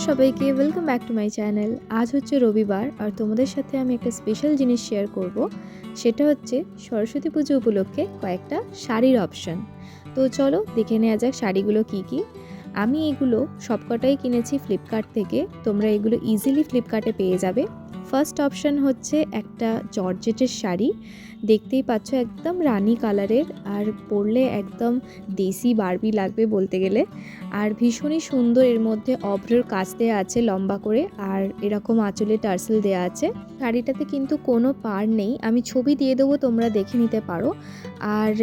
সবাইকে welcome back to my channel. আজ হচ্ছে রবিবার আর তোমাদের সাথে আমি একটা স্পেশাল জিনিস শেয়ার করব। সেটা হচ্ছে সরস্বতী পুজো উপলক্ষে কয়েকটা শাড়ির অপশন। তো চলো দেখে নেওয়া যাক শাড়িগুলো কি কি। আমি এগুলো সবকটাই কিনেছি ফ্লিপকার্ট থেকে, তোমরা এগুলো ইজিলি ফ্লিপকার্টে পেয়ে যাবে। ফার্স্ট অপশন হচ্ছে একটা জর্জেটের শাড়ি, দেখতেই পাচ্ছ একদম রানী কালারের, আর পরলে একদম দেশি বারবি লাগবে বলতে গেলে। আর ভীষণই সুন্দর, এর মধ্যে অভ্রের কাজ দেওয়া আছে লম্বা করে, আর এরকম আঁচলে টার্সেল দেওয়া আছে। শাড়িটাতে কিন্তু কোনো পাড় নেই, আমি ছবি দিয়ে দেবো, তোমরা দেখে নিতে পারো। আর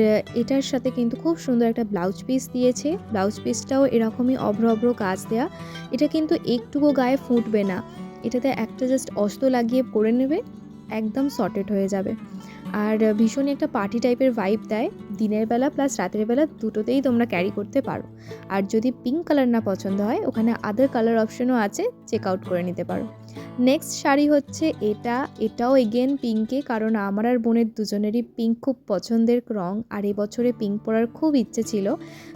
এটার সাথে কিন্তু খুব সুন্দর একটা ব্লাউজ পিস দিয়েছে, ব্লাউজ পিসটাও এরকমই অভ্র অভ্র কাজ দেওয়া। এটা কিন্তু একটুকু গায়ে ফুটবে না, এটাতে একটা জাস্ট অস্ত লাগিয়ে পরে নেবে, একদম সর্টেড হয়ে যাবে। আর ভীষণই একটা পার্টি টাইপের ভাইব দেয়, দিনের বেলা প্লাস রাতের বেলা দুটোতেই তোমরা ক্যারি করতে পারো। আর যদি পিঙ্ক কালার না পছন্দ হয়, ওখানে আদার কালার অপশনও আছে, চেক আউট করে নিতে পারো। নেক্সট শাড়ি হচ্ছে এটাও এগেন পিঙ্কে, কারণ আমার আর বোনের দুজনেরই পিঙ্ক খুব পছন্দের রং, আর এবছরে পিঙ্ক পরার খুব ইচ্ছে ছিল।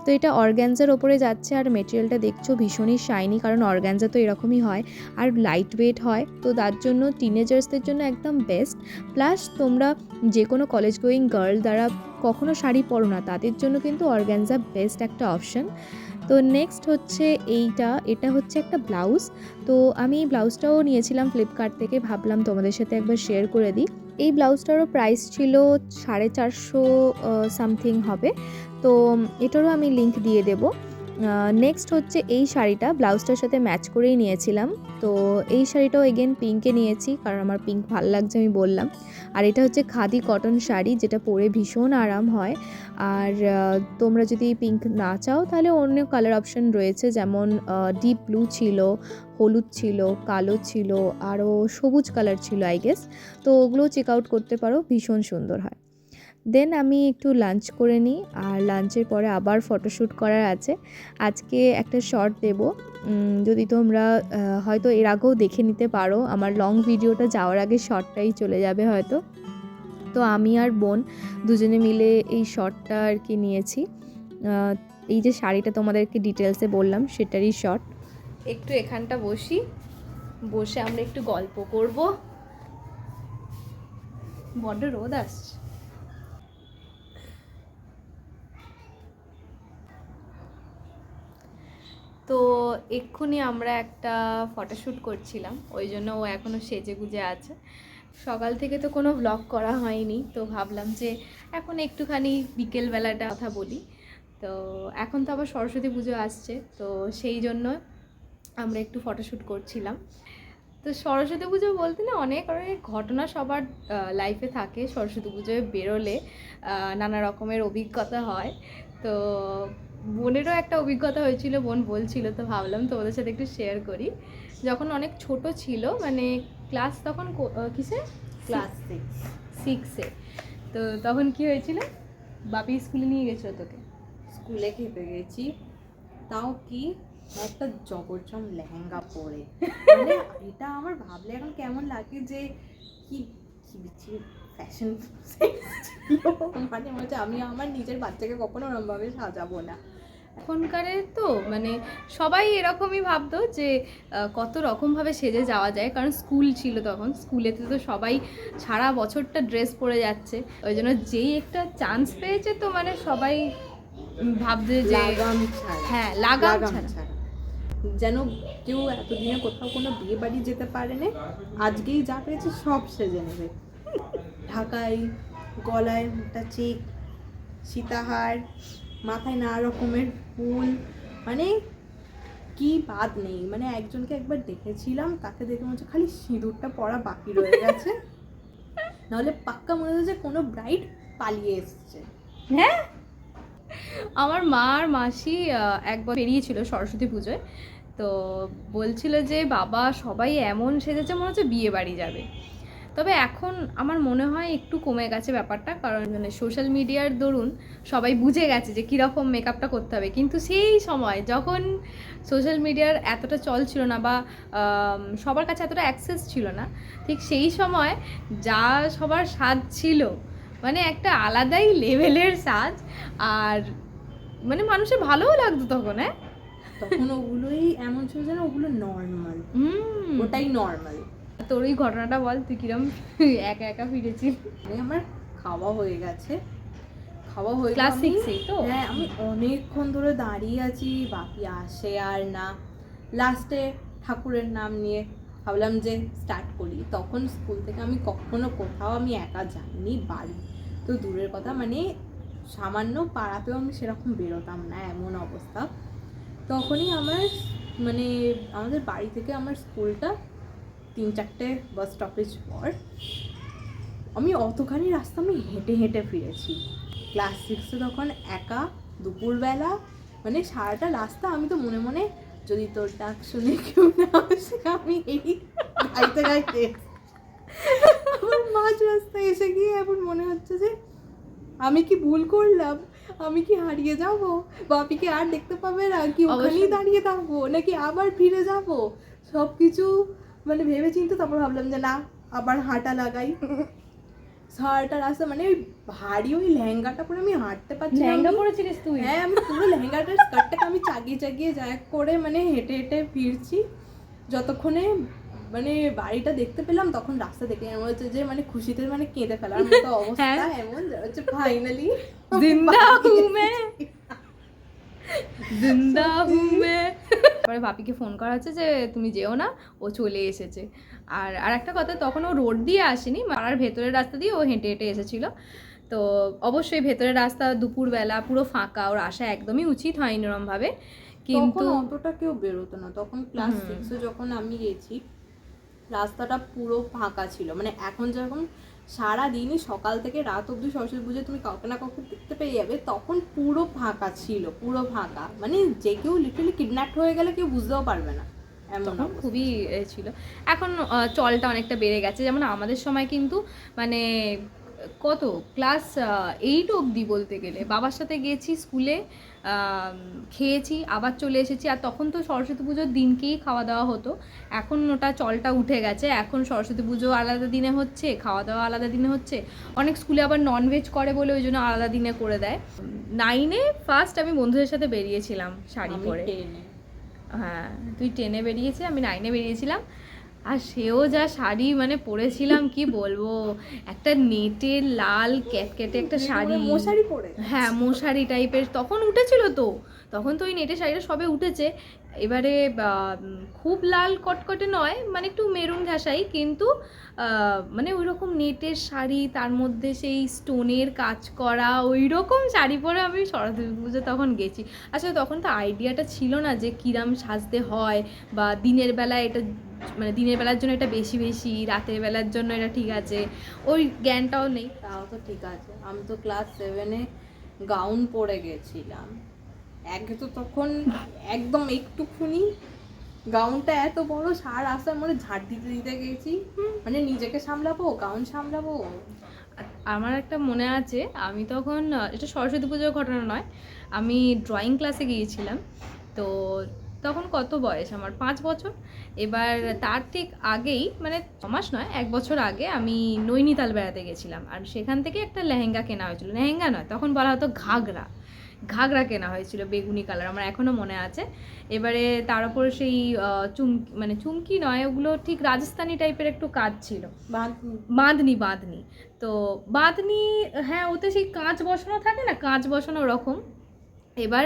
তো এটা অর্গ্যানজার ওপরে যাচ্ছে, আর মেটেরিয়ালটা দেখছো ভীষণই শাইনি, কারণ অর্গ্যানজা তো এরকমই হয়, আর লাইট ওয়েট হয়, তো তার জন্য টিনেজার্সদের জন্য একদম বেস্ট। প্লাস তোমরা যে কোনো কলেজ গোয়িং গার্ল যারা কখনো শাড়ি পরো না, তাদের জন্য কিন্তু অর্গ্যানজা বেস্ট একটা অপশন। তো নেক্সট হচ্ছে এটা হচ্ছে একটা ব্লাউজ। তো আমি এই ব্লাউজটাও নিয়েছিলাম ফ্লিপকার্ট থেকে, ভাবলাম তোমাদের সাথে একবার শেয়ার করে দিই। এই ব্লাউজটারও প্রাইস ছিল 450 সামথিং হবে, তো এটারও আমি লিংক দিয়ে দেবো। নেক্সট হচ্ছে এই শাড়িটা ব্লাউজটার সাথে ম্যাচ করেই নিয়েছিলাম। তো এই শাড়িটাও এগেন পিঙ্কে নিয়েছি, কারণ আমার পিঙ্ক ভালো লাগছে আমি বললাম। আর এটা হচ্ছে খাদি কটন শাড়ি, যেটা পরে ভীষণ আরাম হয়। আর তোমরা যদি পিঙ্ক না চাও তাহলে অন্য কালার অপশন রয়েছে, যেমন ডিপ ব্লু ছিল, হলুদ ছিল, কালো ছিল, আরও সবুজ কালার ছিল আই গেস। তো ওগুলো চেক আউট করতে পারো, ভীষণ সুন্দর হয়। দেন আমি একটু লাঞ্চ করে নিই, আর লাঞ্চের পরে আবার ফটোশ্যুট করার আছে। আজকে একটা শর্ট দেব, যদি তোমরা হয়তো এর আগেও দেখে নিতে পারো, আমার লং ভিডিওটা যাওয়ার আগে শর্টটাই চলে যাবে হয়তো। তো আমি আর বোন দুজনে মিলে এই শর্টটা আর কি নিয়েছি। এই যে শাড়িটা তোমাদেরকে ডিটেলসে বললাম সেটারই শর্ট। একটু এখানটা বসে আমরা একটু গল্প করব, বড্ড রোদ আসছে। তো এক্ষুনি আমরা একটা ফটোশ্যুট করছিলাম, ওই জন্য ও এখনও সেজে গুজে আছে। সকাল থেকে তো কোনো ব্লগ করা হয়নি, তো ভাবলাম যে এখন একটুখানি বিকেলবেলাটা কথা বলি। তো এখন তো আবার সরস্বতী পুজো আসছে, তো সেই জন্য আমরা একটু ফটোশ্যুট করছিলাম। তো সরস্বতী পুজো বলতে না অনেক অনেক ঘটনা সবার লাইফে থাকে, সরস্বতী পুজোয় বেরোলে নানা রকমের অভিজ্ঞতা হয়। তো বোনেরও একটা অভিজ্ঞতা হয়েছিল, বোন বলছিল, তো ভাবলাম তোমাদের সাথে একটু শেয়ার করি। যখন অনেক ছোট ছিল, মানে ক্লাস তখন কিসে, ক্লাস 6-এ, তো তখন কি হয়েছিল, বাপি স্কুলে নিয়ে গেছিলো তোকে? স্কুলে খেতে গেছি, তাও কি একটা জবরজম লেহেঙ্গা পরে, মানে এটা আমার ভাবলে এখন কেমন লাগে যে কি কি বিচ্ছিরি ফ্যাশন মানে মনে হচ্ছে আমি আমার নিজের বাচ্চাকে কখনো ওরমভাবে সাজাবো না। এখনকারে তো মানে সবাই এরকমই ভাবতো যে কত রকমভাবে সেজে যাওয়া যায়, কারণ স্কুল ছিল তখন, স্কুলেতে তো সবাই সারা বছরটা ড্রেস পরে যাচ্ছে, ওই জন্য যেই একটা চান্স পেয়েছে তো মানে সবাই ভাবছে যে লাগাম ছাড়া, হ্যাঁ লাগাম ছাড়া। যেন কেউ এতদিনে কোথাও কোনো বিয়ে বাড়ি যেতে পারে না, আজকেই যা পেয়েছে সব সেজে নেবে। ঢাকায় গলায় একটা চেক, সীতাহার, মাথায় নানা রকমের ফুল, মানে কি বাদ নেই। মানে একজনকে একবার দেখেছিলাম, তাকে দেখে মনে হচ্ছে খালি সিঁদুরটা পরা বাকি রয়ে গেছে, নাহলে পাক্কা মনে হচ্ছে কোনো ব্রাইড পালিয়ে এসছে। হ্যাঁ, আমার মা আর মাসি একবার বেরিয়েছিল সরস্বতী পুজোয়, তো বলছিল যে বাবা সবাই এমন সেজেছে মনে হচ্ছে বিয়ে বাড়ি যাবে। তবে এখন আমার মনে হয় একটু কমে গেছে ব্যাপারটা, কারণ মানে সোশ্যাল মিডিয়ার দরুন সবাই বুঝে গেছে যে কীরকম মেকআপটা করতে হবে। কিন্তু সেই সময় যখন সোশ্যাল মিডিয়ার এতটা চল ছিল না, বা সবার কাছে এতটা অ্যাক্সেস ছিল না, ঠিক সেই সময় যা সবার সাজ ছিল, মানে একটা আলাদাই লেভেলের সাজ, আর মানে মানুষের ভালোও লাগতো তখন। হ্যাঁ তখন ওগুলোই এমন ছিল যেন ওগুলো নর্মাল, ওটাই নর্মাল। তোর ওই ঘটনাটা বল, তুই কিরম একা একা ফিরেছিস? আমার খাওয়া হয়ে গেছে, খাওয়া হয়ে ক্লাস 6 তো? হ্যাঁ, আমি অনেকক্ষণ ধরে দাঁড়িয়ে আছি, বাপি আসে আর না। লাস্টে ঠাকুরের নাম নিয়ে ভাবলাম যে স্টার্ট করি। তখন স্কুল থেকে আমি কখনো কোথাও আমি একা যাইনি, বাড়ি তো দূরের কথা, মানে সামান্য পাড়াতেও আমি সেরকম বেরোতাম না, এমন অবস্থা। তখনই আমার মানে আমাদের বাড়ি থেকে আমার স্কুলটা 3-4টে বাস স্টপেজ পর। আমি অতখানি রাস্তা আমি হেঁটে হেঁটে ফিরেছি ক্লাস 6-এ, তখন একা দুপুরবেলা, মানে সারাটা রাস্তা আমি তো মনে মনে যদি তোর ডাক শুনে কেউ না আসে আমি এই গাইতে গাইতে আমার মাঝ রাস্তায় এসে গিয়ে এখন মনে হচ্ছে যে আমি কি ভুল করলাম, আমি কি হারিয়ে যাব, বাপিকে আর দেখতে পাবে না, কি ওখানেই দাঁড়িয়ে থাকবো নাকি আবার ফিরে যাব, সব কিছু মানে ভেবে চিন্তে তারপর ভাবলাম যে না, আবার হাঁটা লাগাই। সারাটা রাস্তা মানে ওই ভারী ওই লেহেঙ্গাটা পরে আমি হাঁটতে পারছি না। লেহেঙ্গা পরেছিলিস তুই? হ্যাঁ, আমি পুরো লেহেঙ্গাটার স্কার্টটাকে আমি চাগিয়ে চাগিয়ে যায় করে মানে হেঁটে হেঁটে ফিরছি। যতক্ষণে মানে বাড়িটা দেখতে পেলাম তখন রাস্তা দেখে এমন হচ্ছে যে মানে খুশিতে মানে কেঁদে ফেলার মতো অবস্থা, এমন হচ্ছে ফাইনালি জিন্দা হুঁ मैं, জিন্দা হুঁ मैं। তারপরে বাপিকে ফোন করা হচ্ছে যে তুমি যেও না, ও চলে এসেছে। আর একটা কথা, তখন ও রোড দিয়ে আসেনি, পাড়ার ভেতরের রাস্তা দিয়ে ও হেঁটে হেঁটে এসেছিল। তো অবশ্যই ভেতরের রাস্তা দুপুরবেলা পুরো ফাঁকা, ওর আসা একদমই উচিত হয়নি এরমভাবে, কিন্তু অতটা কেউ বেরোতো না তখন। ক্লাস 6-এ যখন আমি গেছি রাস্তাটা পুরো ফাঁকা ছিল, মানে এখন যেরকম সারাদিনই সকাল থেকে রাত অবধি সরস্বতী পুজো তুমি কাউকে না কাউকে দেখতে পেয়ে যাবে, তখন পুরো ফাঁকা ছিল, পুরো ফাঁকা, মানে যে কেউ লিটারালি কিডন্যাপ হয়ে গেলে কেউ বুঝতেও পারবে না, এমন খুবই ছিল। এখন চলটা অনেকটা বেড়ে গেছে, যেমন আমাদের সময় কিন্তু মানে কত ক্লাস 8 অবধি বলতে গেলে বাবার সাথে গেছি স্কুলে, খেয়েছি, আবার চলে এসেছি। আর তখন তো সরস্বতী পুজোর দিনকেই খাওয়া দাওয়া হতো, এখন ওটা চলটা উঠে গেছে। এখন সরস্বতী পুজো আলাদা দিনে হচ্ছে, খাওয়া দাওয়া আলাদা দিনে হচ্ছে। অনেক স্কুলে আবার ননভেজ করে বলে ওই জন্য আলাদা দিনে করে দেয়। 9-এ ফার্স্ট আমি বন্ধুদের সাথে বেরিয়েছিলাম শাড়ি পরে। হ্যাঁ, তুই 10-এ বেরিয়েছি, আমি 9-এ বেরিয়েছিলাম। আর সেও যা শাড়ি মানে পরেছিলাম কি বলবো, একটা নেটের লাল ক্যাটকেটে একটা শাড়ি, মশারি পরে, হ্যাঁ মশারি টাইপের, তখন উঠেছিল তো, তখন তো ওই নেটের শাড়িটা সবে উঠেছে। এবারে খুব লাল কটকটে নয়, মানে একটু মেরুন ঘাসাই, কিন্তু মানে ওই রকম নেটের শাড়ি, তার মধ্যে সেই স্টোনের কাজ করা ওই রকম শাড়ি পরে আমি সরস্বতী পুজো তখন গেছি। আসলে তখন তো আইডিয়াটা ছিল না যে কিরম সাজতে হয়, বা দিনের বেলায় এটা মানে দিনের বেলার জন্য এটা বেশি বেশি, রাতের বেলার জন্য এটা ঠিক আছে, ওই জ্ঞানটাও নেই। তাও তো ঠিক আছে, আমি তো ক্লাস 7-এ গাউন পরে গেছিলাম। একে তো তখন একদম একটুখানি গাউনটা এত বড়, সার আসার মনে ঝাড় দিতে দিতে গেছি, মানে নিজেকে সামলাবো গাউন সামলাবো। আমার একটা মনে আছে, আমি তখন, এটা সরস্বতী পুজোর ঘটনা নয়, আমি ড্রয়িং ক্লাসে গিয়েছিলাম। তো তখন কত বয়স আমার, 5 বছর। এবার তার ঠিক আগেই, মানে 6 মাস নয়, 1 বছর আগে আমি নৈনিতাল বেড়াতে গেছিলাম। আর সেখান থেকে একটা লেহেঙ্গা কেনা হয়েছিল, লেহেঙ্গা নয় তখন বলা হতো ঘাগরা, ঘাগরা কেনা হয়েছিল বেগুনি কালার, আমার এখনও মনে আছে। এবারে তার উপর সেই মানে চুমকি নয়, ওগুলো ঠিক রাজস্থানি টাইপের একটু কাজ ছিল, বাঁধনি বাঁধনি। তো বাঁধনি, হ্যাঁ ওতে সেই কাঁচ বসানো থাকে না, কাঁচ বসানো ওরকম। এবার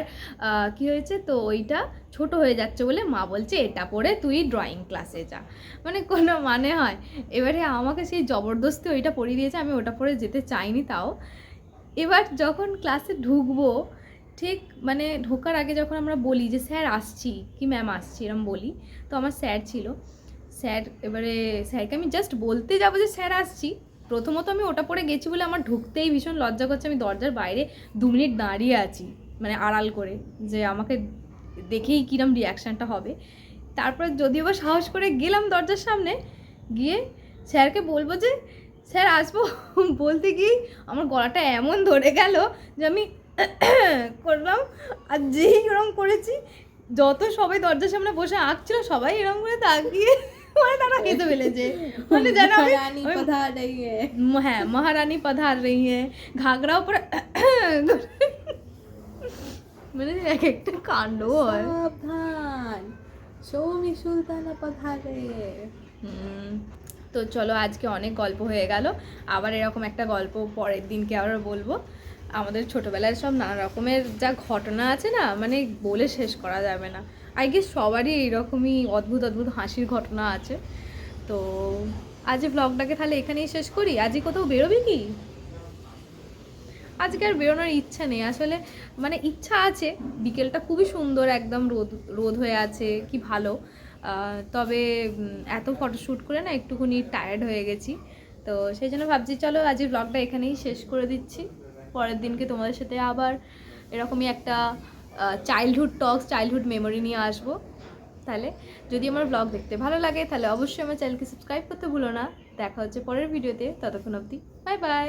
কি হয়েছে, তো ওইটা ছোট হয়ে যাচ্ছে বলে মা বলছে এটা পরে তুই ড্রয়িং ক্লাসে যা, মানে কোনো মানে হয়। এবারে আমাকে সেই জবরদস্তি ওইটা পরিয়ে দিয়েছে, আমি ওটা পরে যেতে চাইনি তাও। এবার যখন ক্লাসে ঢুকবো, ঠিক মানে ঢোকার আগে যখন আমরা বলি যে স্যার আসছি কি ম্যাম আসছি এরম বলি, তো আমার স্যার ছিল, স্যার এবারে স্যারকে আমি জাস্ট বলতে যাবো যে স্যার আসছি, প্রথমত আমি ওটা পরে গেছি বলে আমার ঢুকতেই ভীষণ লজ্জা করছে, আমি দরজার বাইরে 2 মিনিট দাঁড়িয়ে আছি, মানে আড়াল করে, যে আমাকে দেখেই কিরম রিয়াকশানটা হবে। তারপর যদিও বা সাহস করে গেলাম দরজার সামনে, গিয়ে স্যারকে বলবো যে স্যার আসবো, বলতে গিয়েই আমার গলাটা এমন ধরে গেল যে আমি করলাম, আর যেই এরকম করেছি, যত সবাই দরজার সামনে বসে আঁকছিল সবাই এরকম করে তাকিয়ে মানে তারা হেঁটে ফেলেছে, মানে যেন হ্যাঁ মহারানী পধার রही है, ঘাগরা উপরে মানে এক একটা কাণ্ড হয়। সাবধান, সৌমি সুলতানা পথারে। তো চলো, আজকে অনেক গল্প হয়ে গেল, আবার এরকম একটা গল্প পরের দিনকে আবার বলবো। আমাদের ছোটোবেলায় সব নানা রকমের যা ঘটনা আছে না, মানে বলে শেষ করা যাবে না। আই গেস সবারই এইরকমই অদ্ভুত অদ্ভুত হাসির ঘটনা আছে। তো আজ ব্লগটাকে তাহলে এখানেই শেষ করি। আজই কোথাও বেরোবি কি? আজকে আর বেরোনোর ইচ্ছা নেই আসলে, মানে ইচ্ছা আছে, বিকেলটা খুবই সুন্দর, একদম রোদ রোদ হয়ে আছে, কি ভালো। তবে এত ফটোশ্যুট করে না একটুখানি টায়ার্ড হয়ে গেছি। তো সেই জন্য ভাবছি চলো আজকের ব্লগটা এখানেই শেষ করে দিচ্ছি। পরের দিনকে তোমাদের সাথে আবার এরকমই একটা চাইল্ডহুড টক্স, চাইল্ডহুড মেমোরি নিয়ে আসবো। তাহলে যদি আমার ব্লগ দেখতে ভালো লাগে তাহলে অবশ্যই আমার চ্যানেলকে সাবস্ক্রাইব করতে ভুলো না। দেখা হচ্ছে পরের ভিডিওতে, ততক্ষণ অবধি বাই বাই।